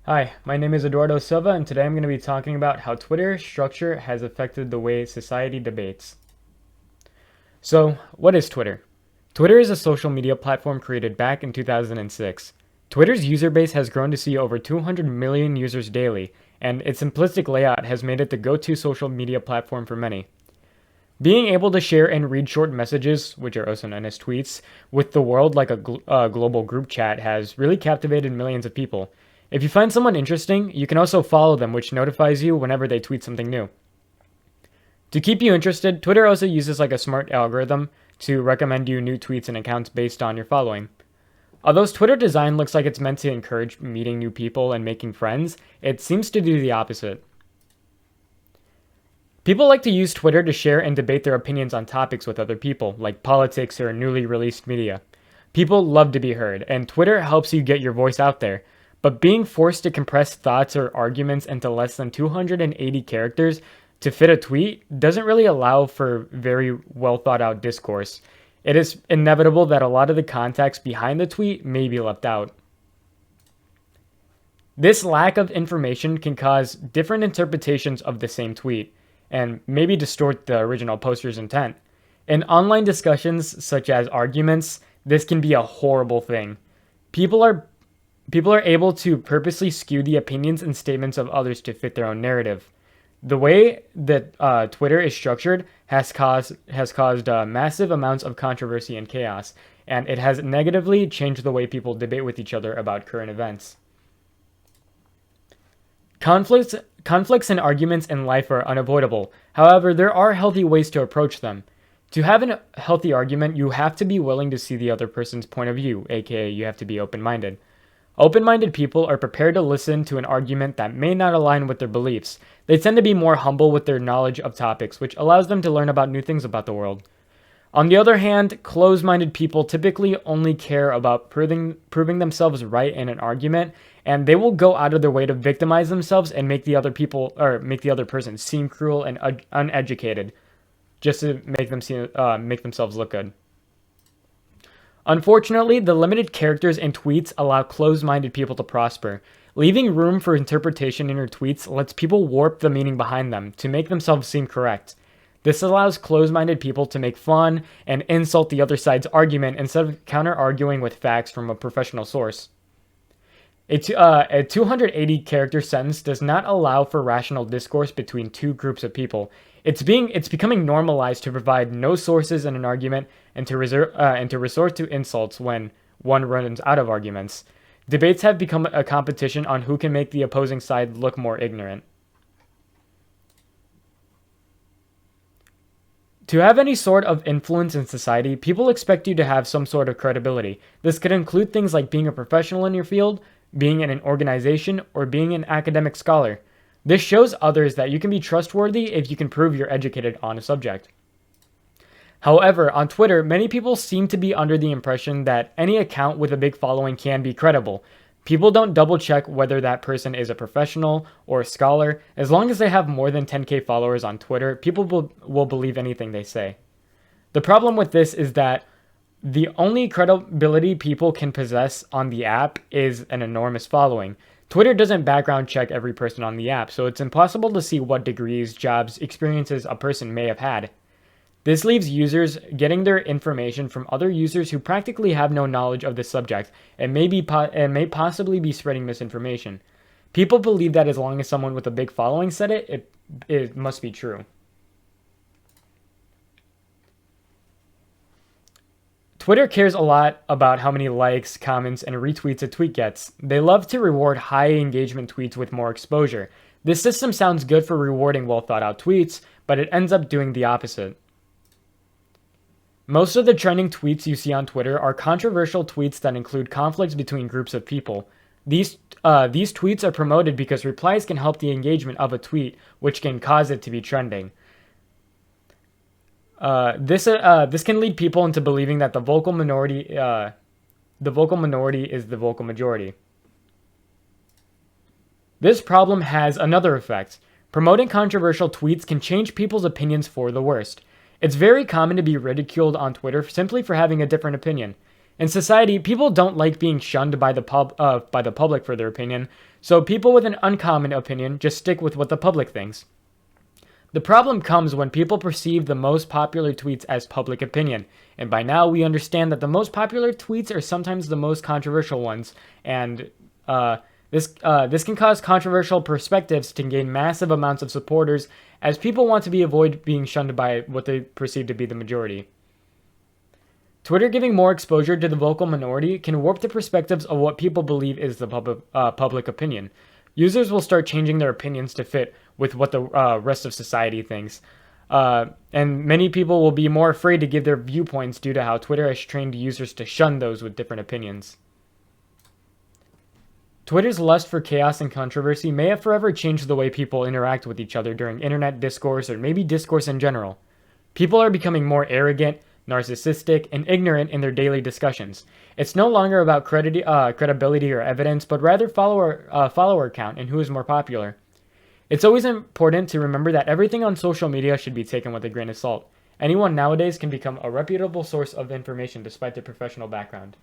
Hi, my name is Eduardo Silva, and today I'm going to be talking about how Twitter structure has affected the way society debates. So, what is Twitter? Twitter is a social media platform created back in 2006. Twitter's user base has grown to see over 200 million users daily, and its simplistic layout has made it the go-to social media platform for many. Being able to share and read short messages, which are also known as tweets, with the world like a global group chat has really captivated millions of people. If you find someone interesting, you can also follow them, which notifies you whenever they tweet something new. To keep you interested, Twitter also uses like a smart algorithm to recommend you new tweets and accounts based on your following. Although Twitter design looks like it's meant to encourage meeting new people and making friends, it seems to do the opposite. People like to use Twitter to share and debate their opinions on topics with other people, like politics or newly released media. People love to be heard, and Twitter helps you get your voice out there. But being forced to compress thoughts or arguments into less than 280 characters to fit a tweet doesn't really allow for very well thought out discourse. It is inevitable that a lot of the context behind the tweet may be left out. This lack of information can cause different interpretations of the same tweet and maybe distort the original poster's intent. In online discussions such as arguments, this can be a horrible thing. People are People are able to purposely skew the opinions and statements of others to fit their own narrative. The way that Twitter is structured has caused massive amounts of controversy and chaos, and it has negatively changed the way people debate with each other about current events. Conflicts, conflicts and arguments in life are unavoidable. However, there are healthy ways to approach them. To have a healthy argument, you have to be willing to see the other person's point of view, aka, you have to be open minded. Open minded people are prepared to listen to an argument that may not align with their beliefs. They tend to be more humble with their knowledge of topics, which allows them to learn about new things about the world. On the other hand, closed minded people typically only care about proving themselves right in an argument, and they will go out of their way to victimize themselves and make the other person seem cruel and uneducated, just to make themselves look good. Unfortunately, the limited characters in tweets allow closed minded people to prosper. Leaving room for interpretation in your tweets lets people warp the meaning behind them to make themselves seem correct. This allows closed minded people to make fun and insult the other side's argument instead of counter arguing with facts from a professional source. A 280 character sentence does not allow for rational discourse between two groups of people. It's becoming normalized to provide no sources in an argument and to resort to insults when one runs out of arguments. Debates have become a competition on who can make the opposing side look more ignorant. To have any sort of influence in society, people expect you to have some sort of credibility. This could include things like being a professional in your field, being in an organization, or being an academic scholar. This shows others that you can be trustworthy if you can prove you're educated on a subject. However, on Twitter, many people seem to be under the impression that any account with a big following can be credible. People don't double check whether that person is a professional or a scholar. As long as they have more than 10K followers on Twitter, people will believe anything they say. The problem with this is that the only credibility people can possess on the app is an enormous following. Twitter doesn't background check every person on the app, so it's impossible to see what degrees, jobs, experiences a person may have had. This leaves users getting their information from other users who practically have no knowledge of the subject and may possibly be spreading misinformation. People believe that as long as someone with a big following said it must be true. Twitter cares a lot about how many likes, comments, and retweets a tweet gets. They love to reward high engagement tweets with more exposure. This system sounds good for rewarding well thought out tweets, but it ends up doing the opposite. Most of the trending tweets you see on Twitter are controversial tweets that include conflicts between groups of people. These tweets are promoted because replies can help the engagement of a tweet, which can cause it to be trending. This can lead people into believing that the vocal minority is the vocal majority. This problem has another effect. Promoting controversial tweets can change people's opinions for the worst. It's very common to be ridiculed on Twitter simply for having a different opinion. In society, people don't like being shunned by the public for their opinion, so people with an uncommon opinion just stick with what the public thinks. The problem comes when people perceive the most popular tweets as public opinion, and by now we understand that the most popular tweets are sometimes the most controversial ones, and this can cause controversial perspectives to gain massive amounts of supporters, as people want to avoid being shunned by what they perceive to be the majority. Twitter giving more exposure to the vocal minority can warp the perspectives of what people believe is the public opinion. Users will start changing their opinions to fit with what the rest of society thinks. And many people will be more afraid to give their viewpoints due to how Twitter has trained users to shun those with different opinions. Twitter's lust for chaos and controversy may have forever changed the way people interact with each other during internet discourse, or maybe discourse in general. People are becoming more arrogant, narcissistic, and ignorant in their daily discussions. It's no longer about credibility or evidence, but rather follower count and who is more popular. It's always important to remember that everything on social media should be taken with a grain of salt. Anyone nowadays can become a reputable source of information despite their professional background.